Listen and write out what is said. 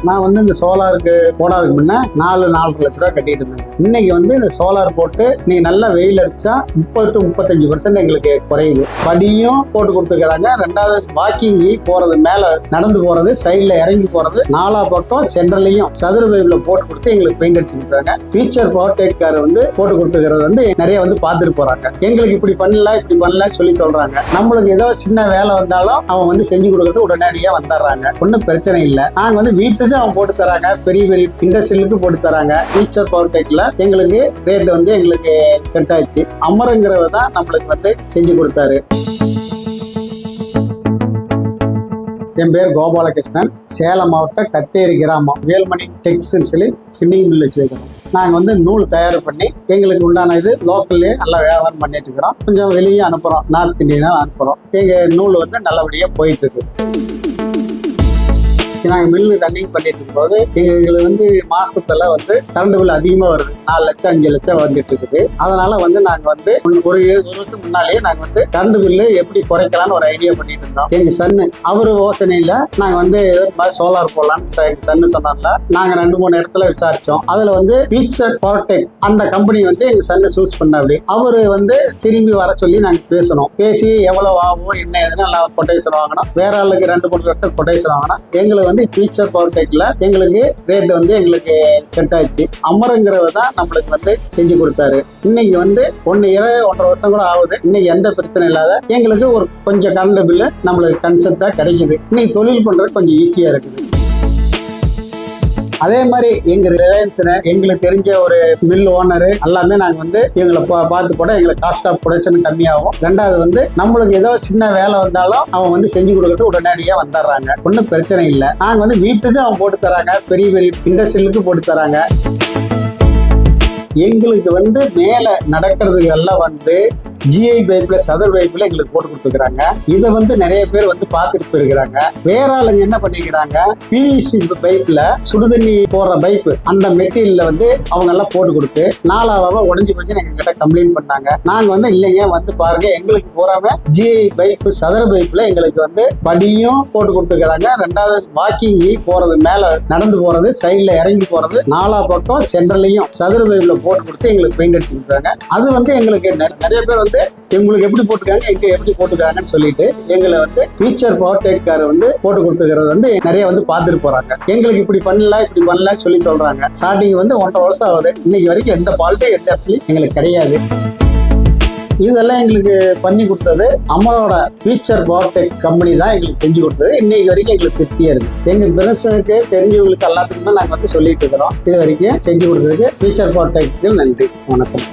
நான் வந்து இந்த சோலாருக்கு போடாதுக்கு முன்ன 4-4.5 லட்ச ரூபா கட்டிட்டு இருந்தேன். இன்னைக்கு வந்து இந்த சோலார் போட்டு நீங்க நல்லா வெயில் அடிச்சா 30 to 35% எங்களுக்கு குறையுது. படியும் போட்டு கொடுத்துக்கிறாங்க. ரெண்டாவது வாக்கிங் போறது, மேல நடந்து போறது, சைட்ல இறங்கி போறது, நாலா பக்கம் சென்ட்ரலையும் சதுர பைப்ல போட்டு கொடுத்து எங்களுக்கு பெயிண்ட் அடிச்சு கொடுத்தாங்க. ஃபியூச்சர் பவர் கார் வந்து போட்டு கொடுத்துக்கிறது வந்து நிறைய வந்து பார்த்துட்டு போறாங்க. எங்களுக்கு இப்படி பண்ணலன்னு சொல்லி சொல்றாங்க. நம்மளுக்கு ஏதோ சின்ன வேலை வந்தாலும் அவன் வந்து செஞ்சு கொடுக்கறது உடனடியா வந்துடுறாங்க. ஒன்றும் பிரச்சனை இல்லை. நாங்க வந்து வீட்டுக்கு அவன் போட்டு தராங்க, பெரிய பெரிய இண்டஸ்ட்ரியலுக்கு போட்டு தராங்க. ஃபியூச்சர் பவர் டெக்ல எங்களுக்கு ரேட் வந்து எங்களுக்கு செட் ஆயிடுச்சு. அமருங்கிறவர் தான் நம்மளுக்கு வந்து செஞ்சு கொடுத்தாரு. என் பேர் கோபாலகிருஷ்ணன். சேலம் மாவட்டம் கத்தேரி கிராமம் வேல்மணி டெக்ஸ்ன்னு சொல்லி ஸ்பின்னிங் மில் வச்சுருக்கிறோம். நாங்கள் வந்து நூல் தயார் பண்ணி எங்களுக்கு உண்டான இது லோக்கல்லே நல்லா வியாபாரம் பண்ணிட்டு இருக்கிறோம். கொஞ்சம் வெளியே அனுப்புகிறோம், நார்த் இந்தியனால் அனுப்புகிறோம். எங்கள் நூல் வந்து நல்லபடியாக போயிட்டு இருக்கு. நாங்கள் மில்லு ரன்னிங் பண்ணிட்டு இருக்கும்போது எங்களுக்கு வந்து மாசத்துல வந்து கரண்ட் பில் அதிகமாக வருது. 4 லட்சம் 5 லட்சம் வந்துட்டு இருக்குது. அதனால வந்து நாங்கள் வந்து ஒரு வருஷம் முன்னாலேயே நாங்கள் வந்து கரண்ட் பில்லு எப்படி குறைக்கலாம்னு ஒரு ஐடியா பண்ணிட்டு இருந்தோம். எங்க சன்னு அவர் யோசனையில நாங்கள் வந்து சோலார் போடலான்னு எங்க சன்னு சொன்னார்ல. நாங்கள் 2-3 இடத்துல விசாரிச்சோம். அதுல வந்து ஃபியூச்சர் பவர் டெக் அந்த கம்பெனி வந்து எங்க சன்னு சூஸ் பண்ண. அப்படி அவரு வந்து திரும்பி வர சொல்லி நாங்கள் பேசணும். பேசி எவ்வளவு ஆகும் என்ன ஏதுன்னு நல்லா கொட்டேஷன் வாங்கணும். வேற ஆளுக்கு 2-3 பேர்ட்ட கொட்டேஷன் வாங்கணும். எங்களுக்கு வந்து ஃபியூச்சர் பவர் டெக்ல எங்களுக்கு ரேட் வந்து எங்களுக்கு செட் ஆயிடுச்சு. அமருங்கிறவர் தான் நம்மளுக்கு வந்து செஞ்சு கொடுத்தாரு. இன்னைக்கு வந்து 1.5 வருஷம் கூட ஆகுது. இன்னைக்கு எந்த பிரச்சனை இல்லாத எங்களுக்கு ஒரு கொஞ்சம் கரண்ட் பில்லு நம்மளுக்கு கன்செப்டா கிடைக்குது. இன்னைக்கு தொழில் பண்றது கொஞ்சம் ஈஸியா இருக்குது. அதே மாதிரி எங்க ரிலையன்ஸ்ல எங்களுக்கு தெரிஞ்ச ஒரு மில் ஓனரு எல்லாமே நாங்க வந்து எங்களை பார்த்து கூட எங்களுக்கு காஸ்ட் ஆஃப் ப்ரொடக்ஷன் கம்மியாகும். ரெண்டாவது வந்து நம்மளுக்கு ஏதோ சின்ன வேலை வந்தாலும் அவன் வந்து செஞ்சு கொடுக்கறது உடனடியா வந்துடுறாங்க. ஒன்றும் பிரச்சனை இல்லை. நாங்க வந்து வீட்டுக்கு அவன் போட்டு தராங்க, பெரிய பெரிய இண்டஸ்ட்ரியலுக்கு போட்டு தராங்க. எங்களுக்கு வந்து மேல நடக்கிறதுக்கு எல்லாம் வந்து ஜிஐ பைப்ல சதுர பைப்ல எங்களுக்கு போட்டு கொடுத்துருக்காங்க. இதை வந்து நிறைய பேர் வந்து பார்த்துட்டு போயிருக்கிறாங்க. வேற ஆளுங்க என்ன பண்ணிக்கிறாங்க, பிவிசி பைப்ல சுடுதண்ணி போடுற பைப்பு அந்த மெட்டீரியல்ல வந்து அவங்க எல்லாம் போட்டு கொடுத்து 4ஆவா உடஞ்சி போச்சுன்னு எங்க கிட்ட கம்ப்ளைண்ட் பண்ணாங்க. நாங்க வந்து இல்லைங்க வந்து பாருங்க, எங்களுக்கு போறாம ஜிஐ பைப்பு சதுர பைப்ல எங்களுக்கு வந்து படியும் போட்டு கொடுத்துருக்காங்க. ரெண்டாவது வாக்கிங் போறது, மேல நடந்து போறது, சைட்ல இறங்கி போறது, நாலா பக்கம் சென்ட்ரலையும் சதுர பைப்ல போட்டு கொடுத்து எங்களுக்கு பெயிண்ட் அடிச்சு கொடுத்தாங்க. அது வந்து எங்களுக்கு நிறைய பேர் வந்து எங்களுக்கு எப்படி போட்டுருக்காங்க, எங்க எப்படி போட்டுருக்காங்கன்னு சொல்லிட்டு எங்களை வந்து ஃபியூச்சர் பவர் டெக் கார் வந்து போட்டு கொடுத்துக்கிறது வந்து நிறைய வந்து பார்த்துட்டு போறாங்க. எங்களுக்கு இப்படி பண்ணலன்னு சொல்லி சொல்றாங்க. ஸ்டார்டிங் வந்து 1.5 வருஷம் ஆகுது. இன்னைக்கு வரைக்கும் எந்த ஃபால்ட்டும் எந்த இடத்துலையும் எங்களுக்கு கிடையாது. இதெல்லாம் எங்களுக்கு பண்ணி கொடுத்தது அமரோட ஃபியூச்சர் பவர் டெக் கம்பெனி தான் எங்களுக்கு செஞ்சு கொடுத்தது. இன்னைக்கு வரைக்கும் எங்களுக்கு திருப்தியா இருக்கு. எங்க பிசினஸுக்கு தெரிஞ்சவங்களுக்கு எல்லாத்துக்குமே நாங்கள் வந்து சொல்லிட்டு இருக்கிறோம். இது வரைக்கும் செஞ்சு கொடுத்ததுக்கு ஃபியூச்சர் பவர் டெக்கு நன்றி, வணக்கம்.